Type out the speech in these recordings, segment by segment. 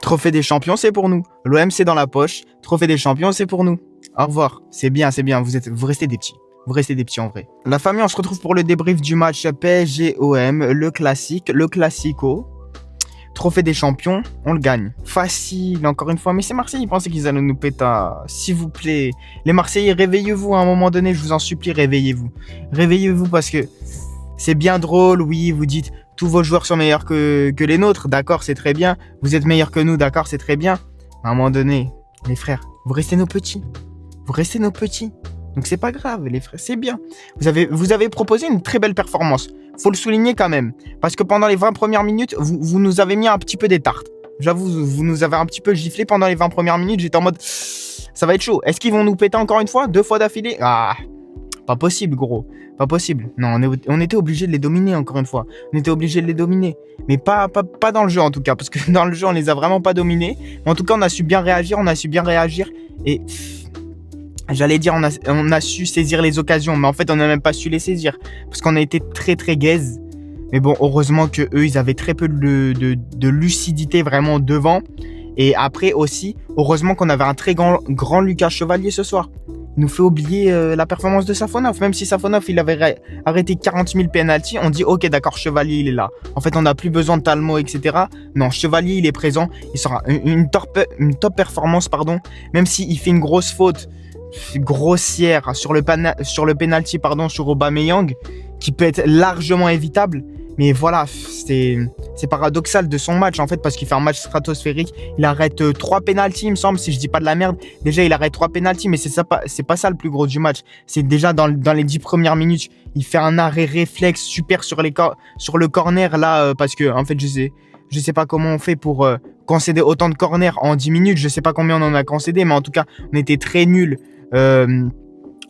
Trophée des champions, c'est pour nous. L'OM, c'est dans la poche. Trophée des champions, c'est pour nous. Au revoir. C'est bien, c'est bien. Vous restez des petits. Vous restez des petits en vrai. La famille, on se retrouve pour le débrief du match PSG-OM, le classique, le classico. Trophée des champions, on le gagne. Facile, encore une fois. Mais c'est Marseille, ils pensaient qu'ils allaient nous péter. S'il vous plaît. Les Marseillais, réveillez-vous à un moment donné, je vous en supplie, réveillez-vous. Réveillez-vous parce que c'est bien drôle, oui, vous dites tous vos joueurs sont meilleurs que les nôtres, d'accord, c'est très bien. Vous êtes meilleurs que nous, d'accord, c'est très bien. À un moment donné, les frères, vous restez nos petits. Vous restez nos petits. Donc c'est pas grave, les frères, c'est bien. Vous avez proposé une très belle performance. Faut le souligner quand même. Parce que pendant les 20 premières minutes, vous nous avez mis un petit peu des tartes. J'avoue, vous nous avez un petit peu giflé pendant les 20 premières minutes. J'étais en mode, ça va être chaud. Est-ce qu'ils vont nous péter encore une fois? 2 fois d'affilée? Ah, pas possible, gros. Pas possible. Non, on était obligé de les dominer, encore une fois. On était obligé de les dominer. Mais pas dans le jeu, en tout cas. Parce que dans le jeu, on les a vraiment pas dominés. Mais en tout cas, on a su bien réagir. Et j'allais dire, on a su saisir les occasions. Mais en fait, on n'a même pas su les saisir. Parce qu'on a été très, très gaze. Mais bon, heureusement que eux, ils avaient très peu de lucidité vraiment devant. Et après aussi, heureusement qu'on avait un très grand Lucas Chevalier ce soir. Il nous fait oublier la performance de Safonov. Même si Safonov, il avait arrêté 40 000 pénaltys, on dit ok, d'accord, Chevalier, il est là. En fait, on n'a plus besoin de Talmo, etc. Non, Chevalier, il est présent. Il sera une top performance, pardon. Même s'il fait une grosse faute grossière sur le penalty, pardon, sur Aubameyang, qui peut être largement évitable. Mais voilà, c'est paradoxal de son match en fait, parce qu'il fait un match stratosphérique. Il arrête 3 pénaltys, il me semble, si je dis pas de la merde. Déjà, il arrête 3 pénaltys, mais c'est pas ça le plus gros du match. C'est déjà dans les 10 premières minutes, il fait un arrêt réflexe super sur le corner là, parce que en fait, je sais pas comment on fait pour concéder autant de corners en 10 minutes. Je sais pas combien on en a concédé, mais en tout cas, on était très nuls.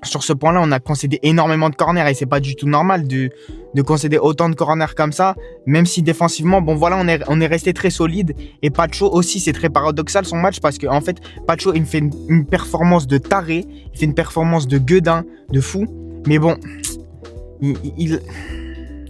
Sur ce point-là, on a concédé énormément de corners et c'est pas du tout normal de concéder autant de corners comme ça, même si défensivement, bon voilà, on est resté très solide. Et Pacho aussi, c'est très paradoxal son match parce que en fait, Pacho, il me fait une performance de taré, il fait une performance de gueudin, de fou. Mais bon, il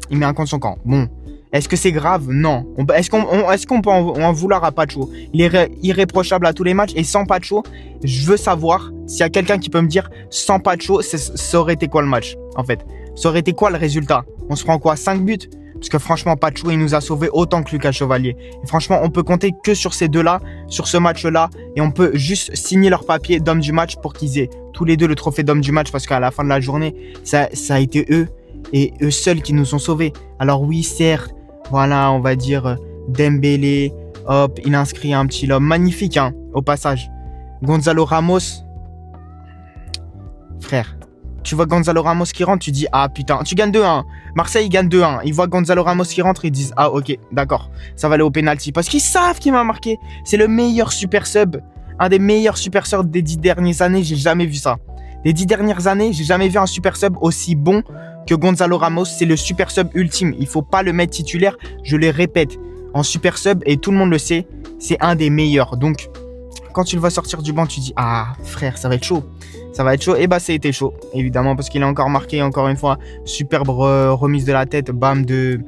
met un contre son camp. Bon. Est-ce que c'est grave? Non. Est-ce qu'on peut en vouloir à Pacho? Il est irréprochable à tous les matchs. Et sans Pacho, je veux savoir s'il y a quelqu'un qui peut me dire sans Pacho, ça aurait été quoi le match en fait? Ça aurait été quoi le résultat? On se prend quoi? 5 buts? Parce que franchement, Pacho, il nous a sauvé autant que Lucas Chevalier. Et franchement, on peut compter que sur ces deux-là, sur ce match-là. Et on peut juste signer leur papier d'homme du match pour qu'ils aient tous les deux le trophée d'homme du match. Parce qu'à la fin de la journée, ça a été eux et eux seuls qui nous ont sauvés. Alors oui, certes, voilà, on va dire Dembélé, hop, il inscrit un petit lob magnifique, hein, au passage. Gonzalo Ramos, frère, tu vois Gonzalo Ramos qui rentre, tu dis ah putain, tu gagnes 2-1. Marseille il gagne 2-1. Ils voient Gonzalo Ramos qui rentre, ils disent ah ok, d'accord, ça va aller au penalty parce qu'ils savent qu'il m'a marqué. C'est le meilleur super sub, un des meilleurs super subs des 10 dernières années, j'ai jamais vu ça. Les 10 dernières années, j'ai jamais vu un super sub aussi bon que Gonzalo Ramos. C'est le super sub ultime. Il faut pas le mettre titulaire. Je le répète, en super sub, et tout le monde le sait, c'est un des meilleurs. Donc, quand tu le vois sortir du banc, tu dis ah frère, ça va être chaud. Ça va être chaud. Et bah, ça a été chaud, évidemment, parce qu'il a encore marqué, encore une fois, superbe remise de la tête, bam, de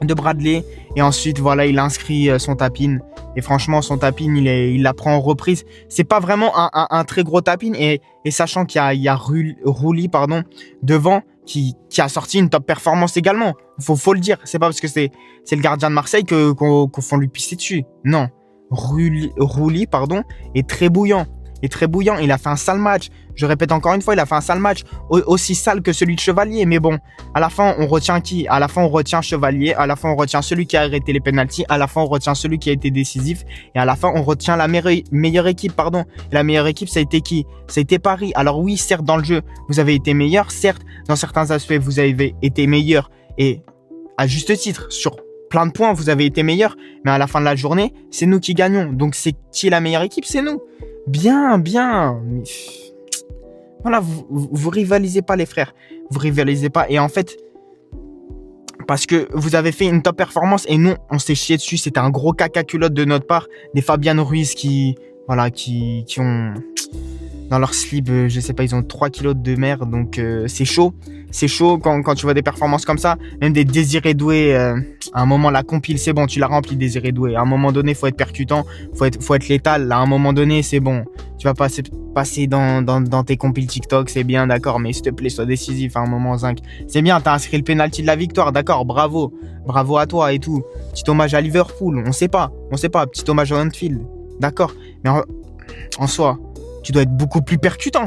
Bradley. Et ensuite, voilà, il inscrit son tapin. Et franchement, son tapin, il la prend en reprise. C'est pas vraiment un très gros tapin. Et sachant qu'il y a Rouli, pardon, devant, qui a sorti une top performance également. Faut le dire. C'est pas parce que c'est le gardien de Marseille qu'on faut lui pisser dessus. Non. Rouli, pardon, est très bouillant. Il a fait un sale match. Je répète encore une fois, il a fait un sale match. Aussi sale que celui de Chevalier. Mais bon, à la fin, on retient qui? À la fin, on retient Chevalier. À la fin, on retient celui qui a arrêté les pénaltys. À la fin, on retient celui qui a été décisif. Et à la fin, on retient la meilleure équipe, pardon. Et la meilleure équipe, ça a été qui? Ça a été Paris. Alors oui, certes, dans le jeu, vous avez été meilleur. Certes, dans certains aspects, vous avez été meilleur. Et à juste titre, sur plein de points, vous avez été meilleur. Mais à la fin de la journée, c'est nous qui gagnons. Donc, c'est qui est la meilleure équipe? C'est nous. Bien. Mais voilà, vous rivalisez pas les frères. Vous rivalisez pas. Et en fait, parce que vous avez fait une top performance et nous, on s'est chié dessus. C'était un gros caca culotte de notre part. Des Fabian Ruiz qui ont dans leur slip, je sais pas, ils ont 3 kilos de mer, donc c'est chaud. C'est chaud quand tu vois des performances comme ça, même des Désiré Doué. À un moment, la compile, c'est bon, tu l'as rempli, Désiré Doué. À un moment donné, faut être percutant, faut être létal. À un moment donné, c'est bon. Tu vas passer dans tes compiles TikTok, c'est bien, d'accord, mais s'il te plaît, sois décisif à un moment, zinc. C'est bien, t'as inscrit le penalty de la victoire, d'accord, bravo. Bravo à toi et tout. Petit hommage à Liverpool, on sait pas. Petit hommage à Anfield, d'accord. Mais en soi, tu dois être beaucoup plus percutant.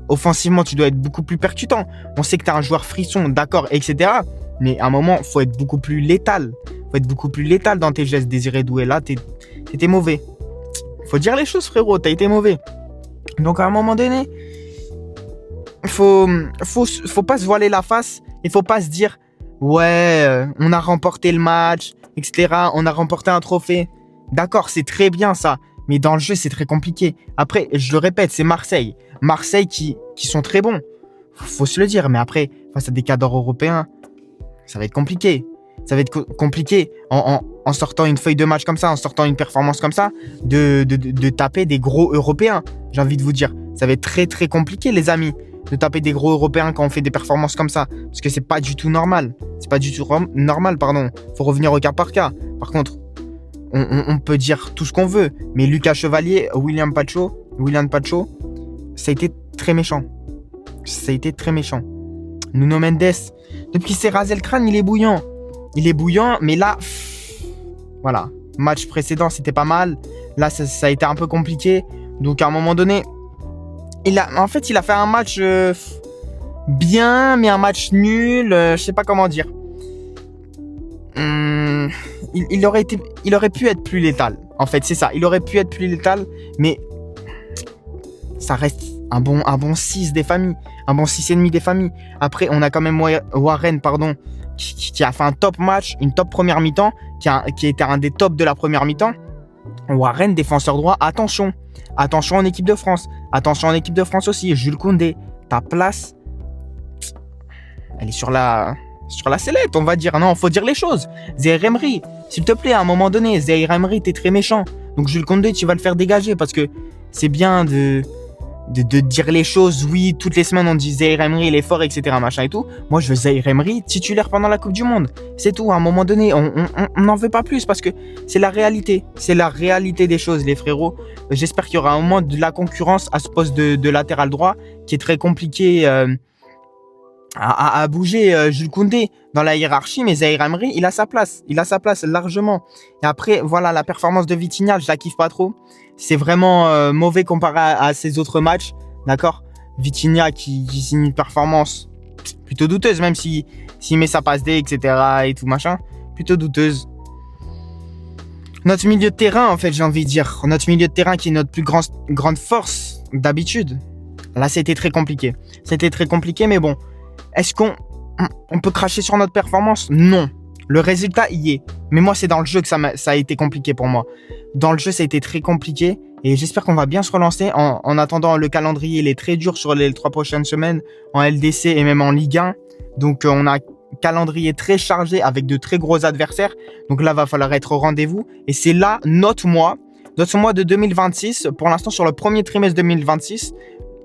Offensivement, tu dois être beaucoup plus percutant. On sait que tu es un joueur frisson, d'accord, etc. Mais à un moment, faut être beaucoup plus létal. Faut être beaucoup plus létal dans tes gestes, Désiré Doué. Là, t'étais mauvais. Faut dire les choses, frérot. T'as été mauvais. Donc, à un moment donné, faut pas se voiler la face. Il faut pas se dire, ouais, on a remporté le match, etc. On a remporté un trophée. D'accord, c'est très bien ça. Mais dans le jeu, c'est très compliqué. Après, je le répète, c'est Marseille. Marseille qui sont très bons. Faut se le dire. Mais après, face à des cadres européens, ça va être compliqué. Ça va être compliqué en sortant une feuille de match comme ça, en sortant une performance comme ça, de taper des gros Européens. J'ai envie de vous dire, ça va être très très compliqué, les amis, de taper des gros Européens quand on fait des performances comme ça. Parce que c'est pas du tout normal. C'est pas du tout normal, pardon. Faut revenir au cas par cas. Par contre, on peut dire tout ce qu'on veut, mais Lucas Chevalier, William Pacho, ça a été très méchant. Ça a été très méchant. Nuno Mendes, depuis qu'il s'est rasé le crâne, il est bouillant. Il est bouillant, mais là, voilà. Match précédent, c'était pas mal. Là, ça a été un peu compliqué. Donc, à un moment donné, il a fait un match bien, mais un match nul. Je sais pas comment dire. Il aurait pu être plus létal. En fait, c'est ça. Il aurait pu être plus létal, mais ça reste un bon 6 des familles. Un bon 6,5 des familles. Après, on a quand même Warren, qui a fait un top match, une top première mi-temps, qui a été un des tops de la première mi-temps. Warren, défenseur droit, attention. Attention en équipe de France. Attention en équipe de France aussi. Jules Koundé, ta place, elle est sur la sellette, on va dire. Non, faut dire les choses. Zaïre Emery, s'il te plaît, à un moment donné, Zaïre Emery, t'es très méchant. Donc Jules Koundé, tu vas le faire dégager parce que c'est bien de dire les choses. Oui, toutes les semaines, on dit Zaïre Emery, il est fort, etc. Machin et tout. Moi, je veux Zaïre Emery titulaire pendant la Coupe du Monde. C'est tout. À un moment donné, on n'en veut pas plus parce que c'est la réalité. C'est la réalité des choses, les frérots. J'espère qu'il y aura un moment de la concurrence à ce poste de latéral droit qui est très compliqué à bouger. Jules Koundé dans la hiérarchie, mais Zaïre Emery, il a sa place. Il a sa place largement. Et après, voilà, la performance de Vitinha, je la kiffe pas trop. C'est vraiment mauvais comparé à ses autres matchs, d'accord. Vitinha qui signe une performance plutôt douteuse, même s'il met sa passe D, etc. et tout machin, plutôt douteuse. Notre milieu de terrain, en fait, j'ai envie de dire, notre milieu de terrain qui est notre plus grande force d'habitude. Là, c'était très compliqué. C'était très compliqué, mais bon, est-ce qu'on peut cracher sur notre performance? Non. Le résultat y est. Mais moi, c'est dans le jeu que ça a été compliqué pour moi. Dans le jeu, ça a été très compliqué. Et j'espère qu'on va bien se relancer. En attendant, le calendrier, il est très dur sur les 3 prochaines semaines en LDC et même en Ligue 1. Donc, on a un calendrier très chargé avec de très gros adversaires. Donc là, va falloir être au rendez-vous. Et c'est là, notre mois de 2026. Pour l'instant, sur le premier trimestre 2026,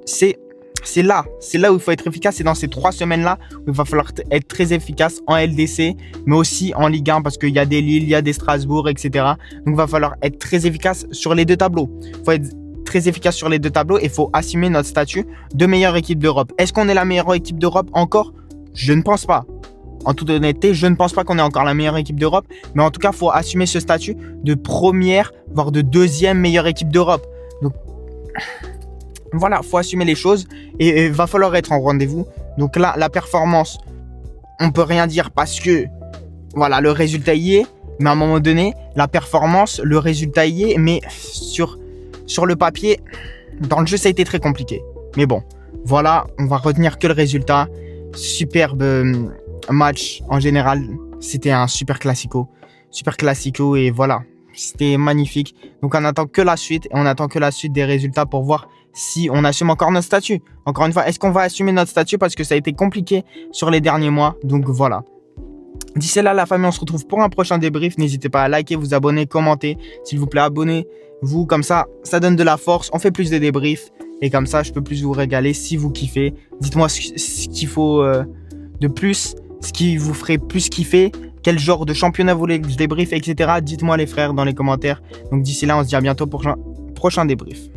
c'est là où il faut être efficace. C'est dans ces 3 semaines-là où il va falloir être très efficace en LDC, mais aussi en Ligue 1 parce qu'il y a des Lille, il y a des Strasbourg, etc. Donc, il va falloir être très efficace sur les 2 tableaux. Il faut être très efficace sur les 2 tableaux et il faut assumer notre statut de meilleure équipe d'Europe. Est-ce qu'on est la meilleure équipe d'Europe encore? Je ne pense pas. En toute honnêteté, je ne pense pas qu'on est encore la meilleure équipe d'Europe. Mais en tout cas, il faut assumer ce statut de première, voire de 2e meilleure équipe d'Europe. Donc, voilà, faut assumer les choses et va falloir être en rendez-vous. Donc là, la performance, on peut rien dire parce que voilà, le résultat y est. Mais à un moment donné, la performance, le résultat y est. Mais sur le papier, dans le jeu, ça a été très compliqué. Mais bon, voilà, on va retenir que le résultat. Superbe match en général. C'était un super classico et voilà. C'était magnifique. Donc, on attend que la suite. Et on attend que la suite des résultats pour voir si on assume encore notre statut. Encore une fois, est-ce qu'on va assumer notre statut parce que ça a été compliqué sur les derniers mois. Donc, voilà. D'ici là, la famille, on se retrouve pour un prochain débrief. N'hésitez pas à liker, vous abonner, commenter. S'il vous plaît, abonnez-vous. Comme ça donne de la force. On fait plus de débriefs. Et comme ça, je peux plus vous régaler si vous kiffez. Dites-moi ce qu'il faut de plus, ce qui vous ferait plus kiffer, quel genre de championnat vous voulez que je débriefe, etc. Dites-moi les frères dans les commentaires. Donc d'ici là, on se dit à bientôt pour un prochain débrief.